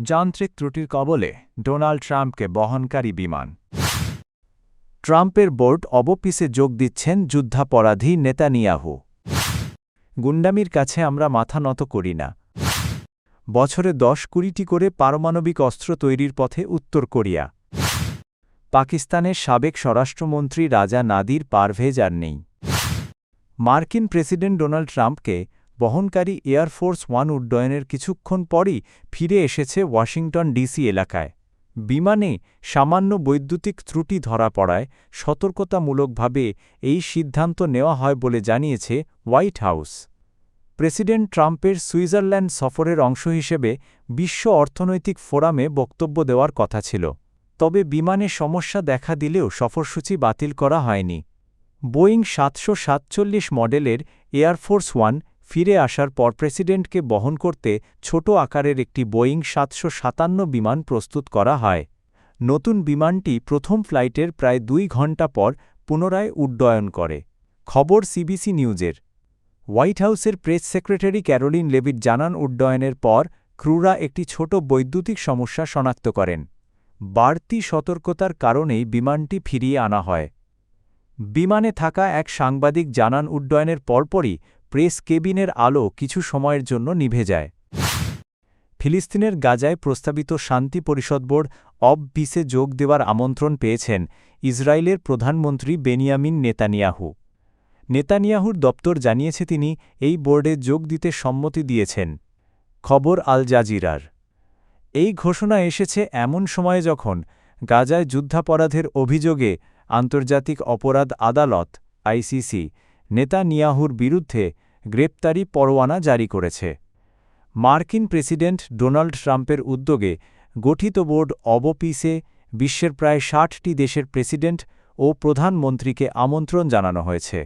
যান্ত্রিক ত্রুটির কবলে ডোনাল্ড ট্রাম্পকে বহনকারী বিমান। ট্রাম্পের বোর্ড অবপিসে যোগ দিচ্ছেন যুদ্ধাপরাধী নেতানিয়াহু। গুন্ডামির কাছে আমরা মাথা নত করি না। বছরে 10-20টি করে পারমাণবিক অস্ত্র তৈরির পথে উত্তর কোরিয়া। পাকিস্তানের সাবেক স্বরাষ্ট্রমন্ত্রী রাজা নাদির পারভেজ আর নেই। মার্কিন প্রেসিডেন্ট ডোনাল্ড ট্রাম্পকে বহনকারী এয়ারফোর্স ওয়ান উড্ডয়নের কিছুক্ষণ পরই ফিরে এসেছে ওয়াশিংটন ডিসি এলাকায়। বিমানে সামান্য বৈদ্যুতিক ত্রুটি ধরা পড়ায় সতর্কতামূলকভাবে এই সিদ্ধান্ত নেওয়া হয় বলে জানিয়েছে হোয়াইট হাউস। প্রেসিডেন্ট ট্রাম্পের সুইজারল্যান্ড সফরের অংশ হিসেবে বিশ্ব অর্থনৈতিক ফোরামে বক্তব্য দেওয়ার কথা ছিল, তবে বিমানে সমস্যা দেখা দিলেও সফরসূচি বাতিল করা হয়নি। বোয়িং 747 মডেলের এয়ারফোর্স ওয়ান ফিরে আসার পর প্রেসিডেন্টকে বহন করতে ছোট আকারের একটি বোয়িং 757 বিমান প্রস্তুত করা হয়। নতুন বিমানটি প্রথম ফ্লাইটের প্রায় 2 ঘণ্টা পর পুনরায় উড্ডয়ন করে। খবর সিবিসি নিউজের। হোয়াইট হাউসের প্রেস সেক্রেটারি ক্যারোলিন লেভিট জানান, উড্ডয়নের পর ক্রুরা একটি ছোট বৈদ্যুতিক সমস্যা শনাক্ত করেন। বাড়তি সতর্কতার কারণেই বিমানটি ফিরিয়ে আনা হয়। বিমানে থাকা এক সাংবাদিক জানান, উড্ডয়নের পরপরই প্রেস কেবিনের আলো কিছু সময়ের জন্য নিভে যায়। ফিলিস্তিনের গাজায় প্রস্তাবিত শান্তি পরিষদ বোর্ড অব পিসে যোগ দেওয়ার আমন্ত্রণ পেয়েছেন ইসরায়েলের প্রধানমন্ত্রী বেনিয়ামিন নেতানিয়াহু। নেতানিয়াহুর দপ্তর জানিয়েছে তিনি এই বোর্ডে যোগ দিতে সম্মতি দিয়েছেন। খবর আল জাজিরার। এই ঘোষণা এসেছে এমন সময়ে যখন গাজায় যুদ্ধাপরাধের অভিযোগে আন্তর্জাতিক অপরাধ আদালত আইসিসি নেতানিয়াহুর বিরুদ্ধে গ্রেপ্তারি পরোয়ানা জারি করেছে। মার্কিন প্রেসিডেন্ট ডোনাল্ড ট্রাম্পের উদ্যোগে গঠিত বোর্ড অব পিসে বিশ্বের প্রায় 60টি দেশের প্রেসিডেন্ট ও প্রধানমন্ত্রীকে আমন্ত্রণ জানানো হয়েছে।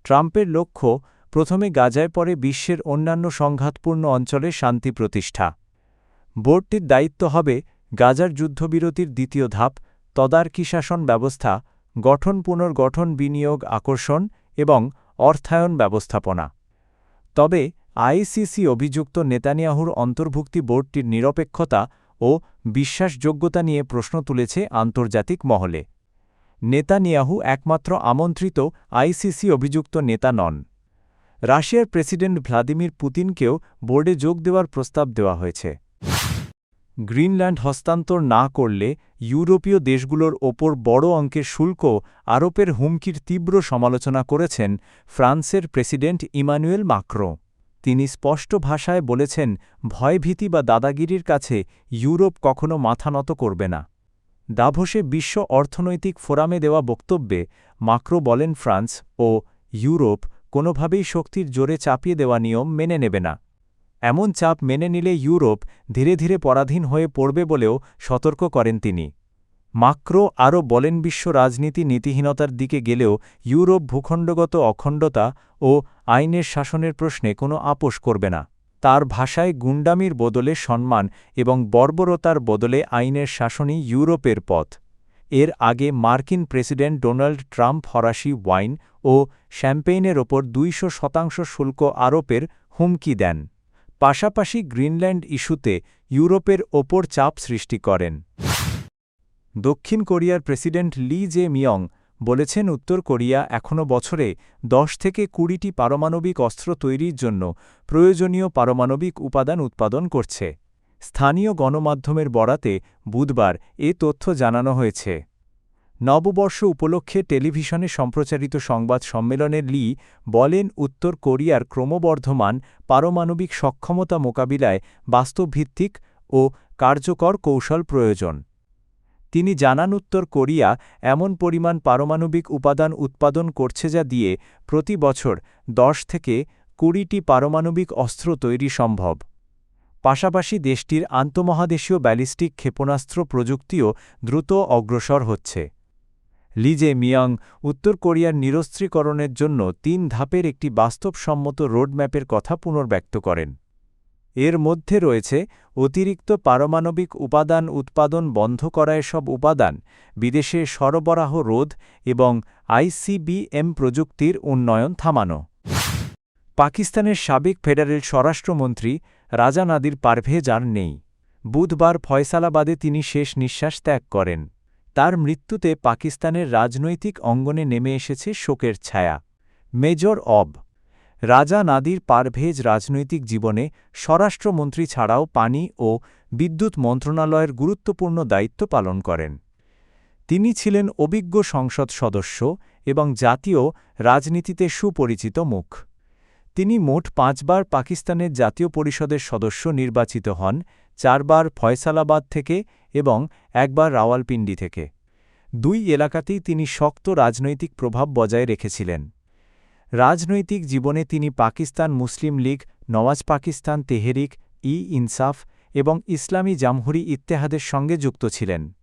ট্রাম্পের লক্ষ্য প্রথমে গাজায়, পরে বিশ্বের অন্যান্য সংঘাতপূর্ণ অঞ্চলে শান্তি প্রতিষ্ঠা। বোর্ডটির দায়িত্ব হবে গাজার যুদ্ধবিরতির দ্বিতীয় ধাপ, তদারকি শাসন ব্যবস্থা গঠন, পুনর্গঠন, বিনিয়োগ আকর্ষণ এবং অর্থায়ন ব্যবস্থাপনা। তবে আইসিসি অভিযুক্ত নেতানিয়াহুর অন্তর্ভুক্তি বোর্ডটির নিরপেক্ষতা ও বিশ্বাসযোগ্যতা নিয়ে প্রশ্ন তুলেছে আন্তর্জাতিক মহলে। নেতানিয়াহু একমাত্র আমন্ত্রিত আইসিসি অভিযুক্ত নেতা নন। রাশিয়ার প্রেসিডেন্ট ভ্লাদিমির পুতিনকেও বোর্ডে যোগ দেওয়ার প্রস্তাব দেওয়া হয়েছে। গ্রিনল্যান্ড হস্তান্তর না করলে ইউরোপীয় দেশগুলোর ওপর বড় অঙ্কের শুল্ক আরোপের হুমকির তীব্র সমালোচনা করেছেন ফ্রান্সের প্রেসিডেন্ট ইমানুয়েল মাক্রো। তিনি স্পষ্ট ভাষায় বলেছেন, ভয়ভীতি বা দাদাগিরির কাছে ইউরোপ কখনো মাথা নত করবে না। দাভোসে বিশ্ব অর্থনৈতিক ফোরামে দেওয়া বক্তব্যে মাক্রো বলেন, ফ্রান্স ও ইউরোপ কোনোভাবেই শক্তির জোরে চাপিয়ে দেওয়া নিয়ম মেনে নেবে না। এমন চাপ মেনে নিলে ইউরোপ ধীরে ধীরে পরাধীন হয়ে পড়বে বলেও সতর্ক করেন তিনি। মাক্রো আরও বলেন, বিশ্ব রাজনীতি নীতিহীনতার দিকে গেলেও ইউরোপ ভূখণ্ডগত অখণ্ডতা ও আইনের শাসনের প্রশ্নে কোনো আপোষ করবে না। তার ভাষায়, গুন্ডামির বদলে সম্মান এবং বর্বরতার বদলে আইনের শাসনই ইউরোপের পথ। এর আগে মার্কিন প্রেসিডেন্ট ডোনাল্ড ট্রাম্প ফরাসি ওয়াইন ও শ্যাম্পেইনের ওপর 200% শুল্ক আরোপের হুমকি দেন। পাশাপাশি গ্রিনল্যান্ড ইস্যুতে ইউরোপের ওপর চাপ সৃষ্টি করেন। দক্ষিণ কোরিয়ার প্রেসিডেন্ট লি জে মিয়ং বলেছেন, উত্তর কোরিয়া এখনও বছরে 10 থেকে 20টি পারমাণবিক অস্ত্র তৈরির জন্য প্রয়োজনীয় পারমাণবিক উপাদান উৎপাদন করছে। স্থানীয় গণমাধ্যমের বরাতে বুধবার এ তথ্য জানানো হয়েছে। নববর্ষ উপলক্ষে টেলিভিশনে সম্প্রচারিত সংবাদ সম্মেলনে লি বলেন, উত্তর কোরিয়ার ক্রমবর্ধমান পারমাণবিক সক্ষমতা মোকাবিলায় বাস্তবভিত্তিক ও কার্যকর কৌশল প্রয়োজন। তিনি জানান, উত্তর কোরিয়া এমন পরিমাণ পারমাণবিক উপাদান উৎপাদন করছে যা দিয়ে প্রতি বছর 10 থেকে 20টি পারমাণবিক অস্ত্র তৈরি সম্ভব। পাশাপাশি দেশটির আন্তঃমহাদেশীয় ব্যালিস্টিক ক্ষেপণাস্ত্র প্রযুক্তিও দ্রুত অগ্রসর হচ্ছে। লি জে মিয়ং উত্তর কোরিয়ার নিরস্ত্রীকরণের জন্য 3 ধাপের একটি বাস্তবসম্মত রোডম্যাপের কথা পুনর্ব্যক্ত করেন। এর মধ্যে রয়েছে অতিরিক্ত পারমাণবিক উপাদান উৎপাদন বন্ধ করা, এসব উপাদান বিদেশে সরবরাহ রোধ এবং আইসিবিএম প্রযুক্তির উন্নয়ন থামানো। পাকিস্তানের সাবেক ফেডারেল স্বরাষ্ট্রমন্ত্রী রাজা নাদির পারভেজ আর নেই। বুধবার ফয়সালাবাদে তিনি শেষ নিঃশ্বাস ত্যাগ করেন। তার মৃত্যুতে পাকিস্তানের রাজনৈতিক অঙ্গনে নেমে এসেছে শোকের ছায়া। Major of. রাজা নাদির পারভেজ রাজনৈতিক জীবনে স্বরাষ্ট্রমন্ত্রী ছাড়াও পানি ও বিদ্যুৎ মন্ত্রণালয়ের গুরুত্বপূর্ণ দায়িত্ব পালন করেন। তিনি ছিলেন অভিজ্ঞ সংসদ সদস্য এবং জাতীয় রাজনীতিতে সুপরিচিত মুখ। তিনি মোট ৫ বার পাকিস্তানের জাতীয় পরিষদের সদস্য নির্বাচিত হন, ৪ বার ফয়সালাবাদ থেকে এবং ১ বার রাওয়ালপিন্ডি থেকে। ২ এলাকাতেই তিনি শক্ত রাজনৈতিক প্রভাব বজায় রেখেছিলেন। রাজনৈতিক জীবনে তিনি পাকিস্তান মুসলিম লীগ, নওয়াজ পাকিস্তান তেহরিক-ই-ইনসাফ এবং ইসলামী জামহুরি ইত্তেহাদের সঙ্গে যুক্ত ছিলেন।